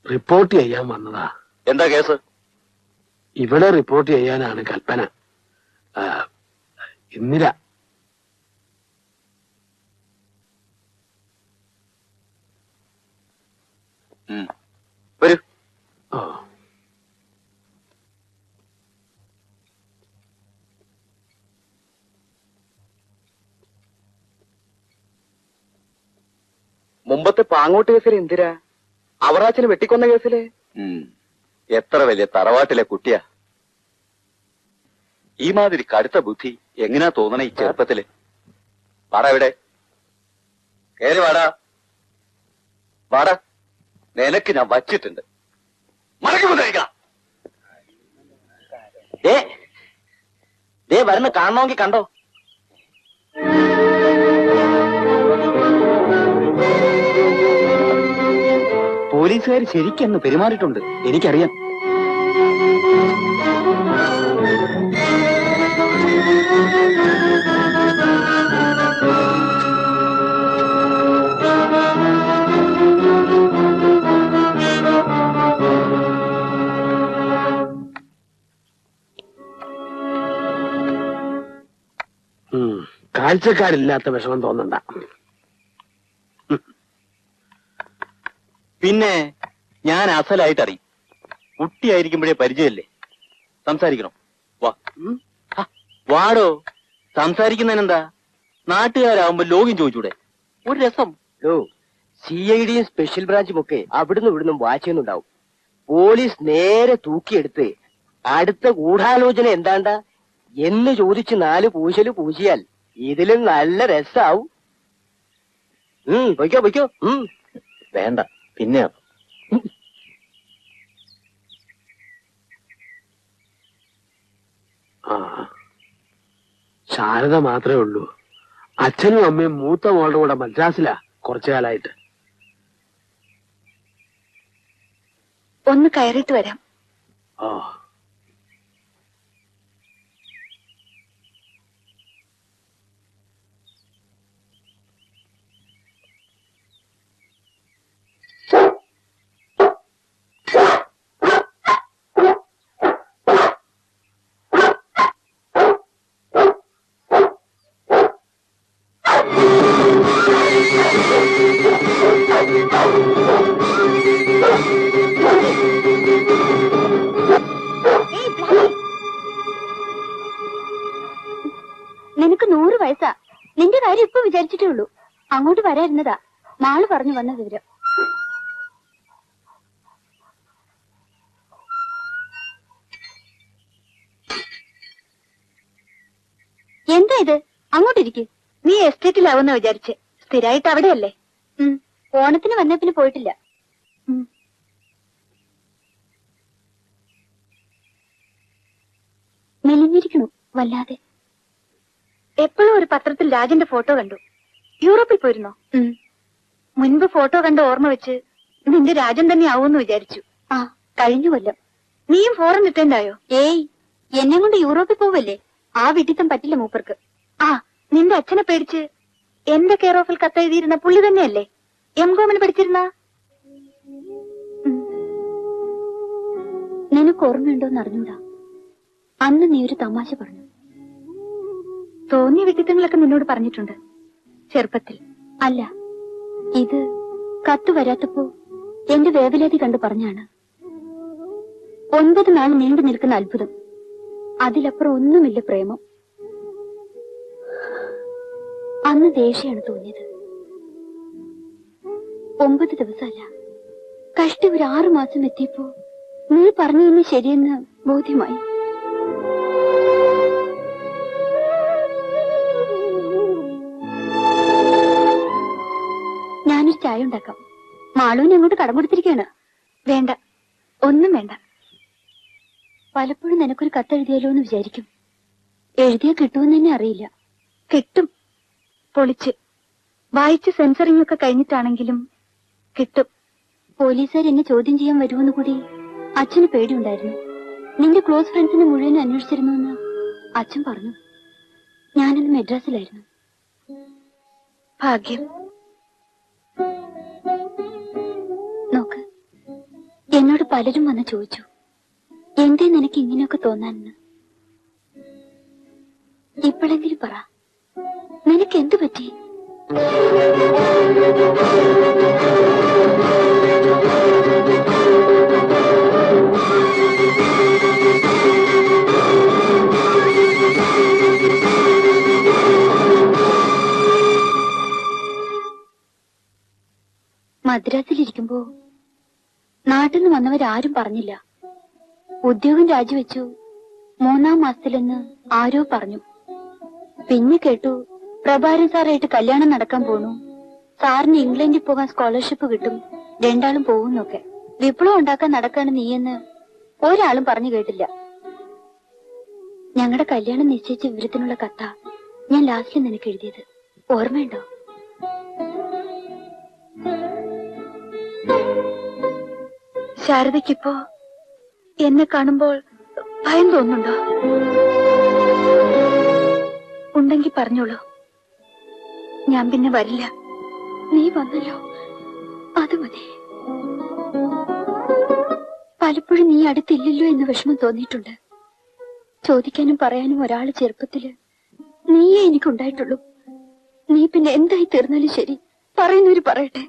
Report ചെയ്യാൻ വന്നതാ. എന്താ കേസ്? ഇവിടെ റിപ്പോർട്ട് ചെയ്യാനാണ് കൽപ്പന. ഇന്ദിര. വരൂ. മുമ്പത്തെ പാങ്ങോട്ട് കേസിലെ എന്തിരാ? അവറാച്ചിന് വെട്ടിക്കൊന്ന കേസിലെ എത്ര വലിയ തറവാട്ടിലെ കുട്ടിയാ. ഈ മാതിരി കടുത്ത ബുദ്ധി എങ്ങനാ തോന്നണ ഈ ചെറുപ്പത്തില്? വാടാ, ഇവിടെ കേറി വാടാ. വാടാ, നിനക്ക് ഞാൻ വച്ചിട്ടുണ്ട്. മടക്കി കൊണ്ടിരിക്കാം. വരുന്ന കാണണമെങ്കിൽ കണ്ടോ. പോലീസുകാർ ശരിക്കെന്ന് പെരുമാറിയിട്ടുണ്ട്, എനിക്കറിയാം. കാഴ്ചക്കാരില്ലാത്ത വിഷമം തോന്നണ്ട. പിന്നെ ഞാൻ അസലായിട്ട് അറിയും. കുട്ടിയായിരിക്കുമ്പോഴേ പരിചയല്ലേ. സംസാരിക്കണം. വാടോ. സംസാരിക്കുന്നതിനെന്താ? നാട്ടുകാരാവുമ്പോ ലോകം ചോദിച്ചൂടെ? ഒരു രസം. CIDയും സ്പെഷ്യൽ ബ്രാഞ്ചും ഒക്കെ അവിടുന്ന് ഇവിടുന്ന് വാച്ച് ചെയ്യുന്നുണ്ടാവും. പോലീസ് നേരെ തൂക്കിയെടുത്ത് അടുത്ത ഗൂഢാലോചന എന്താണ്ടാ എന്ന് ചോദിച്ച് 4 പൂശല് പൂശിയാൽ ഇതിലും നല്ല രസാവും. പൊയ്ക്കോ പൊയ്ക്കോ. വേണ്ട, പിന്നെ ശാരദ മാത്രമേ ഉള്ളൂ. അച്ഛനും അമ്മയും മൂത്ത മോളുടെ കൂടെ മദ്രാസിലാ കുറച്ചു കാലായിട്ട്. ഒന്ന് കയറിയിട്ട് വരാം. നിനക്ക് 100 വയസ്സാ. നിന്റെ കാര്യം ഇപ്പൊ വിചാരിച്ചിട്ടേ ഉള്ളൂ. അങ്ങോട്ട് വരായിരുന്നതാ. മാള് പറഞ്ഞു വന്ന വിവരം. എന്താ ഇത്? അങ്ങോട്ടിരിക്കും. നീ എസ്റ്റേറ്റിലാവുന്ന വിചാരിച്ച്. സ്ഥിരമായിട്ട് അവിടെയല്ലേ? ഓണത്തിന് വന്ന പിന്നെ പോയിട്ടില്ല. മെലിഞ്ഞിരിക്കണു വല്ലാതെ. എപ്പോഴും ഒരു പത്രത്തിൽ രാജന്റെ ഫോട്ടോ കണ്ടു. യൂറോപ്പിൽ പോയിരുന്നോ? മുൻപ് ഫോട്ടോ കണ്ട ഓർമ്മ വെച്ച് നിന്റെ രാജൻ തന്നെ ആവുമെന്ന് വിചാരിച്ചു. ആ, കഴിഞ്ഞു കൊല്ലം. നീയും ഫോറൻ റിട്ടേണ്ടായോ? ഏയ്, എന്നെ കൊണ്ട് യൂറോപ്പിൽ പോവല്ലേ. ആ വിഡിത്തം പറ്റില്ല മൂപ്പർക്ക്. ആ, നിന്റെ അച്ഛനെ പേടിച്ച് എന്റെ കെയർ ഓഫിൽ കത്തെഴുതിയിരുന്ന പുള്ളി തന്നെയല്ലേ എംകോമിന് പഠിച്ചിരുന്ന? നിനക്ക് ഓർമ്മയുണ്ടോന്ന് അറിഞ്ഞൂടാ. അന്ന് നീ ഒരു തമാശ പറഞ്ഞു. തോന്നിയ വ്യക്തിത്വങ്ങളൊക്കെ നിന്നോട് പറഞ്ഞിട്ടുണ്ട് ചെറുപ്പത്തിൽ. അല്ല, ഇത് കത്ത് വരാത്തപ്പോ എന്റെ വേവലാതി കണ്ടു പറഞ്ഞാണ്. 9 നാൾ നീണ്ടു നിൽക്കുന്ന അത്ഭുതം. അതിലപ്പുറം ഒന്നുമില്ല പ്രേമം. അന്ന് ദേഷ്യാണ് തോന്നിയത്. 9 ദിവസമല്ല, കഷ്ടി ഒരു 6 മാസം എത്തിയപ്പോ നീ പറഞ്ഞതിന് ശരിയെന്ന് ബോധ്യമായി. ഞാനൊരു ചായ ഉണ്ടാക്കാം. മാളുവിനെ അങ്ങോട്ട് കടം കൊടുത്തിരിക്കുകയാണ്. വേണ്ട, ഒന്നും വേണ്ട. പലപ്പോഴും നിനക്കൊരു കത്തെഴുതിയാലോ എന്ന് വിചാരിക്കും. എഴുതിയാ കിട്ടുമെന്ന് തന്നെ അറിയില്ല. കിട്ടും, പൊളിച്ച്. വായിച്ച് സെൻസറിംഗ് ഒക്കെ കഴിഞ്ഞിട്ടാണെങ്കിലും കിട്ടും. പോലീസുകാർ എന്നെ ചോദ്യം ചെയ്യാൻ വരുമെന്ന് കൂടി അച്ഛന് പേടിയുണ്ടായിരുന്നു. നിന്റെ ക്ലോസ് ഫ്രണ്ട്സിനെ മുഴുവൻ അന്വേഷിച്ചിരുന്നുവെന്ന് അച്ഛൻ പറഞ്ഞു. ഞാനന്ന് മദ്രാസിലായിരുന്നു. ഭാഗ്യം. നോക്ക്, എന്നോട് പലരും വന്ന് ചോദിച്ചു എന്തേ നിനക്ക് ഇങ്ങനെയൊക്കെ തോന്നാനെന്ന്. ഇപ്പോഴെങ്കിലും പറ, നിനക്ക് എന്തു പറ്റി? മദ്രാസിലിരിക്കുമ്പോ നാട്ടിൽ നിന്ന് വന്നവരാരും പറഞ്ഞില്ല. ഉദ്യോഗം രാജിവെച്ചു 3-ാം മാസത്തിലെന്ന് ആരോ പറഞ്ഞു. പിന്നെ കേട്ടു പ്രഭാരൻ സാറായിട്ട് കല്യാണം നടക്കാൻ പോണു, സാറിന് ഇംഗ്ലണ്ടിൽ പോകാൻ സ്കോളർഷിപ്പ് കിട്ടും, രണ്ടാളും പോകുന്നൊക്കെ. വിപ്ലവം ഉണ്ടാക്കാൻ നടക്കാണ് നീയെന്ന് ഒരാളും പറഞ്ഞു കേട്ടില്ല. ഞങ്ങളുടെ കല്യാണം നിശ്ചയിച്ച വിവരത്തിനുള്ള കഥ ഞാൻ ലാസ്റ്റിൽ നിനക്ക് എഴുതിയത് ഓർമ്മയുണ്ടോ? ശാരദയ്ക്കിപ്പോ എന്നെ കാണുമ്പോൾ ഭയം തോന്നുന്നുണ്ടോ? ഉണ്ടെങ്കിൽ പറഞ്ഞോളൂ, ഞാൻ പിന്നെ വരില്ല. നീ വന്നല്ലോ, അത് മതി. പലപ്പോഴും നീ അടുത്തില്ലല്ലോ എന്ന് വിഷമം തോന്നിയിട്ടുണ്ട്. ചോദിക്കാനും പറയാനും ഒരാള് ചെറുപ്പത്തില് നീയേ എനിക്കുണ്ടായിട്ടുള്ളൂ. നീ പിന്നെ എന്തായി തീർന്നാലും ശരി, പറയുന്നവര് പറയട്ടെ.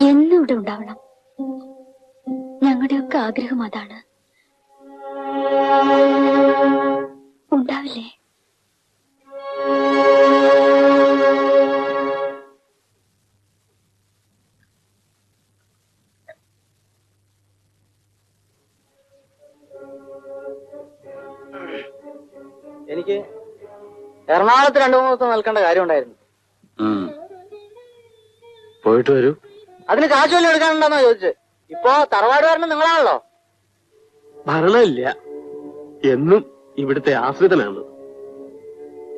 എന്നും ഇവിടെ ഉണ്ടാവണം. ഞങ്ങളുടെയൊക്കെ ആഗ്രഹം അതാണ്. ഉണ്ടാവില്ലേ? എനിക്ക് എറണാകുളത്ത് 2-3 ദിവസം നിൽക്കേണ്ട കാര്യം ഉണ്ടായിരുന്നു. പോയിട്ട് വരൂ. അതിന് കാശ് വല്ലതും എടുക്കാനുണ്ടെന്നോ ചോദിച്ചു. ഇപ്പൊ തറവാട് ഭരണം നിങ്ങളാണല്ലോ. ഭരണമില്ല, എന്നും ഇവിടുത്തെ ആശ്രിതനാണ്.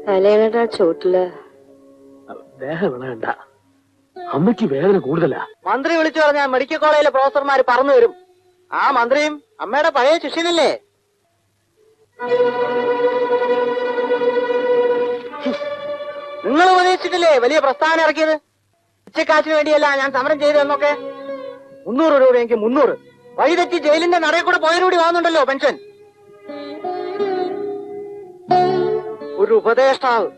തലയുടെ ചോട്ടില് ദേഹം വേണ്ട, അമ്മയ്ക്ക് വേദന കൂടുതലാ. മന്ത്രി വിളിച്ചു പറഞ്ഞാൽ മെഡിക്കൽ കോളേജിലെ പ്രൊഫസർമാര് പറഞ്ഞു വരും. ആ മന്ത്രിയും അമ്മയുടെ പഴയ ശിഷ്യനല്ലേ? നിങ്ങൾ ഉപദേശിച്ചിട്ടില്ലേ വലിയ പ്രസ്താവന ഇറക്കിയത്? ഉച്ചക്കാശിന് വേണ്ടിയല്ല ഞാൻ സമരം ചെയ്തതെന്നൊക്കെ. 300 രൂപ എനിക്ക് 300. വഴിതെറ്റി ജയിലിന്റെ നടയിൽ കൂടെ പോയതിലൂടെ വാങ്ങുന്നുണ്ടല്ലോ പെൻഷൻ. ഒരു ഉപദേഷ്ടാവ്.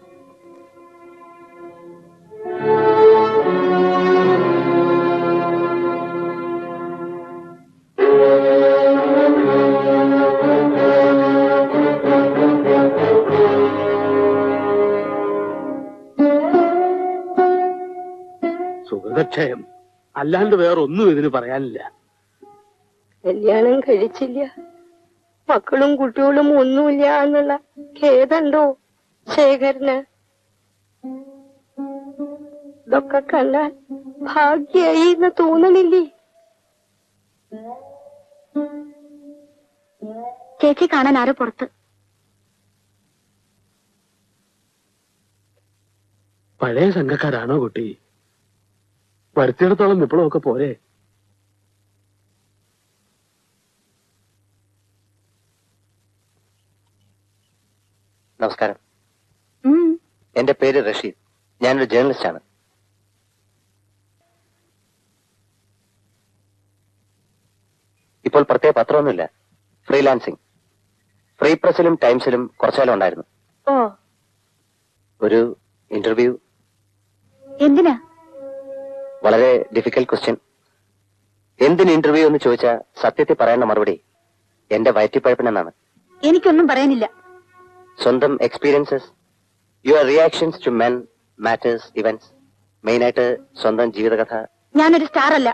സുഖക്ഷയം അല്ലാണ്ട് വേറൊന്നും ഇതിന് പറയാനില്ല. കല്യാണം കഴിച്ചില്ല, മക്കളും കുട്ടികളും ഒന്നുമില്ല എന്നുള്ള ഖേദുണ്ടോ ശേഖരന്? ഇതൊക്കെ കണ്ടാൽ ഭാഗ്യായി എന്ന് തോന്നണില്ലേ? ചേച്ചി കാണാൻ ആരോ പുറത്ത്. പഴയ സംഘക്കാരാണോ കുട്ടി? വരുത്തിയിടത്തോളം വിപ്ലവമൊക്കെ പോരെ? നമസ്കാരം. എന്റെ പേര് റഷീദ്. ഞാനൊരു ജേർണലിസ്റ്റ് ആണ്. ഇപ്പോൾ പ്രത്യേക പത്രമൊന്നുമില്ല, ഫ്രീലാൻസിങ്. ഫ്രീ പ്രസിലും ടൈംസിലും കുറച്ചുകാലം ഉണ്ടായിരുന്നു. ഓ, ഒരു ഇന്റർവ്യൂ. എന്തിനാ? വളരെ ഡിഫിക്കൽട്ട് ക്വസ്റ്റ്യൻ. എന്തിന് ഇന്റർവ്യൂ എന്ന് ചോദിച്ചാൽ സത്യത്തിൽ പറയേണ്ട മറുപടി എന്റെ വയറ്റിപ്പഴപ്പിനെന്നാണ്. എനിക്കൊന്നും പറയാനില്ല. സ്വന്തം experiences, your reactions to men, matters, events, മെയിനായിട്ട് സ്വന്തം ജീവിതകഥ. ഞാനൊരു സ്റ്റാർ അല്ല.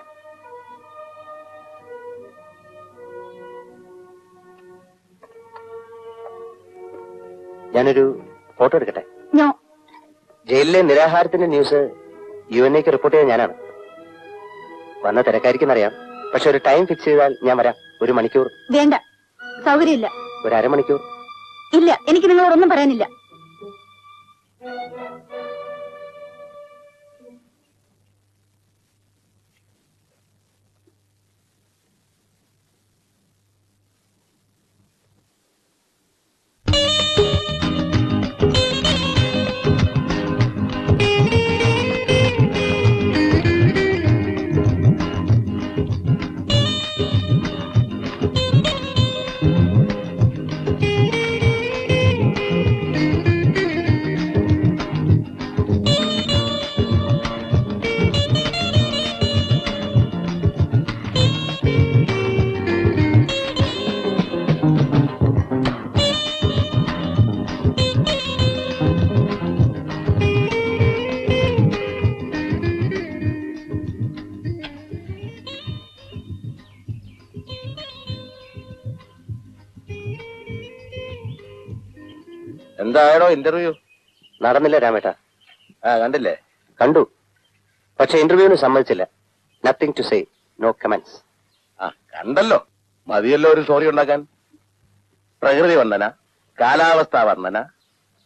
ഞാനൊരു ഫോട്ടോ എടുക്കട്ടെ? നോ. ജയിലിലെ നിരാഹാരത്തിന്റെ ന്യൂസ് UNAക്ക് റിപ്പോർട്ട് ചെയ്യാൻ ഞാനാണ്. വന്ന തിരക്കായിരിക്കുന്നറിയാം, പക്ഷെ ഒരു ടൈം ഫിക്സ് ചെയ്താൽ ഞാൻ വരാം. 1 മണിക്കൂർ. വേണ്ട, സൗകര്യമില്ല. ഒരു അരമണിക്കൂർ. ഇല്ല, എനിക്ക് നിങ്ങളോടൊന്നും പറയാനില്ല. എന്തായാലോ ഇന്റർവ്യൂ നടന്നില്ല രാമേട്ട. കണ്ടില്ലേ? കണ്ടു, പക്ഷെ ഇന്റർവ്യൂവിന് സമ്മതിച്ചില്ല. Nothing to say, no comments. കണ്ടല്ലോ, മതിയല്ലോ ഒരു സ്റ്റോറി ഉണ്ടാക്കാൻ. പ്രകൃതി വർണ്ണന, കാലാവസ്ഥാ വർണ്ണന,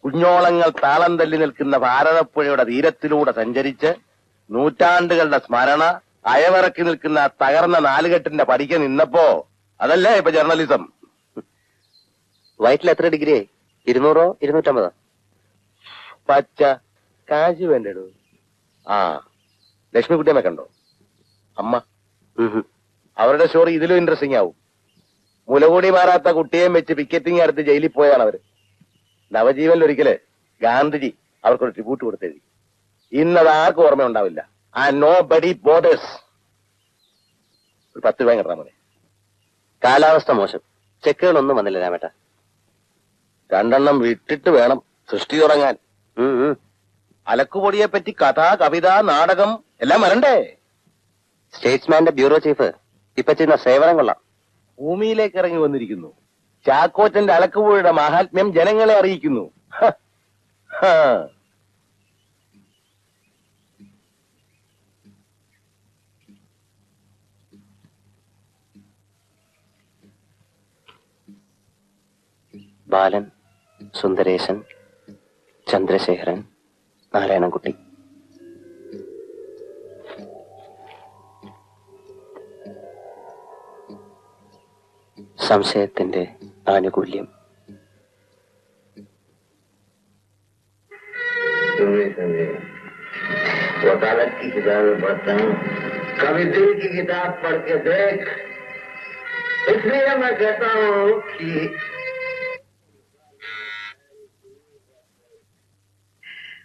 കുഞ്ഞോളങ്ങൾ താളം തല്ലി നിൽക്കുന്ന ഭാരതപ്പുഴയുടെ തീരത്തിലൂടെ സഞ്ചരിച്ച് നൂറ്റാണ്ടുകളുടെ സ്മരണ അയവിറക്കി നിൽക്കുന്ന തകർന്ന നാലുകെട്ടിന്റെ പടിക്ക് നിന്നപ്പോ അതല്ലേ ഇപ്പൊ ജേർണലിസം. വയറ്റിൽ എത്ര ഡിഗ്രി? 200 250? പച്ച കാശ് വേണ്ടടൂ. ലക്ഷ്മിക്കുട്ടിയമ്മ കണ്ടോ? അമ്മ അവരുടെ സ്റ്റോറി ഇതിലും ഇൻട്രസ്റ്റിംഗ് ആവും. മുലകൂടി മാറാത്ത കുട്ടിയെയും വെച്ച് പിക്കറ്റിംഗ് അടുത്ത് ജയിലിൽ പോയതാണ് അവര്. നവജീവനിൽ ഒരിക്കല് ഗാന്ധിജി അവർക്കൊരു ട്രിബ്യൂട്ട് കൊടുത്തെഴുതി. ഇന്നത് ആർക്കും ഓർമ്മയുണ്ടാവില്ല. ആ നോ ബഡി ബോദേഴ്സ്. ഒരു 10 രൂപ കിട്ടാൻ മതി. കാലാവസ്ഥ മോശം, ചെക്കുകളൊന്നും വന്നില്ല രാമേട്ട. 2 എണ്ണം വിട്ടിട്ട് വേണം സൃഷ്ടി തുടങ്ങാൻ. അലക്കുപൊടിയെ പറ്റി കഥ, കവിത, നാടകം എല്ലാം വരണ്ടേ? സ്റ്റേറ്റ്സ്മാന്റെ ബ്യൂറോ ചീഫ് ഇപ്പൊ ചെയ്യുന്ന സേവനം കൊള്ളാം. ഭൂമിയിലേക്ക് ഇറങ്ങി വന്നിരിക്കുന്നു. ചാക്കോച്ചന്റെ അലക്കുപുഴയുടെ മഹാത്മ്യം ജനങ്ങളെ അറിയിക്കുന്നു. ബാലൻ, സുന്ദരേശൻ, ചന്ദ്രശേഖരൻ, നാരായണൻകുട്ടി. സംശയത്തിന്റെ ആനുകൂല്യം. वकालत की किताबें पढ़ता हूँ, कभी दिल की किताब पढ़ के देख। इसलिए मैं कहता हूँ कि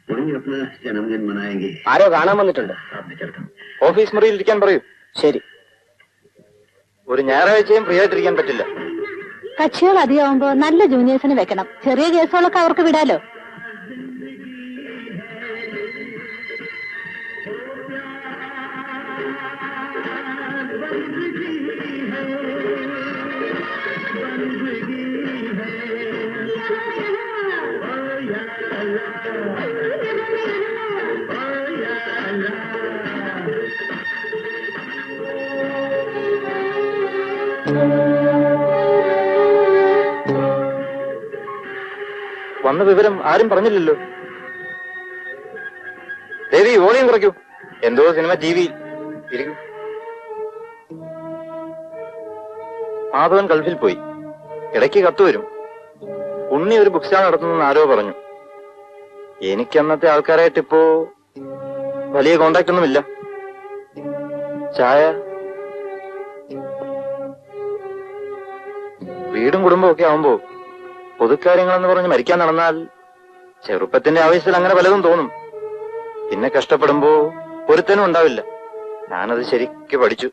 वहीं अपना जन्मदिन मनाएंगे। ആരോ കാണാൻ വന്നിട്ടുണ്ട്. साथ में चलता हूँ। ഓഫീസ് മുറിയിൽ ഇരിക്കാൻ പറയൂ. ശരി. ഒരു ഞായറാഴ്ചയും ഫ്രീ ആയിട്ടിരിക്കാൻ പറ്റില്ല. കക്ഷികൾ അധികമാകുമ്പോ നല്ല ജൂനിയേഴ്സിന് വെക്കണം. ചെറിയ കേസുകളൊക്കെ അവർക്ക് വിടാലോ. വന്ന വിവരം ആരും പറഞ്ഞില്ലല്ലോ. ദേവി, വോളിയം കുറയ്ക്കൂ. എന്തോ സിനിമ ടി വി. മാധവൻ ഗൾഫിൽ പോയി. ഇടയ്ക്ക് കത്ത് വരും. ഉണ്ണി ഒരു ബുക്ക് സ്റ്റാൾ നടത്തുന്നെന്ന് ആരോ പറഞ്ഞു. എനിക്ക് അന്നത്തെ ആൾക്കാരായിട്ടിപ്പോ വലിയ കോണ്ടാക്ട് ഒന്നുമില്ല. ചായ, വീടും കുടുംബവും ഒക്കെ ആവുമ്പോ പൊതുക്കാര്യങ്ങളെന്ന് പറഞ്ഞ് മരിക്കാൻ നടന്നാൽ ചെറുപ്പത്തിന്റെ ആവശ്യത്തിൽ അങ്ങനെ പലതും തോന്നും. പിന്നെ കഷ്ടപ്പെടുമ്പോ ഒരുത്തനും ഉണ്ടാവില്ല. ഞാനത് ശരിക്ക് പഠിച്ചു.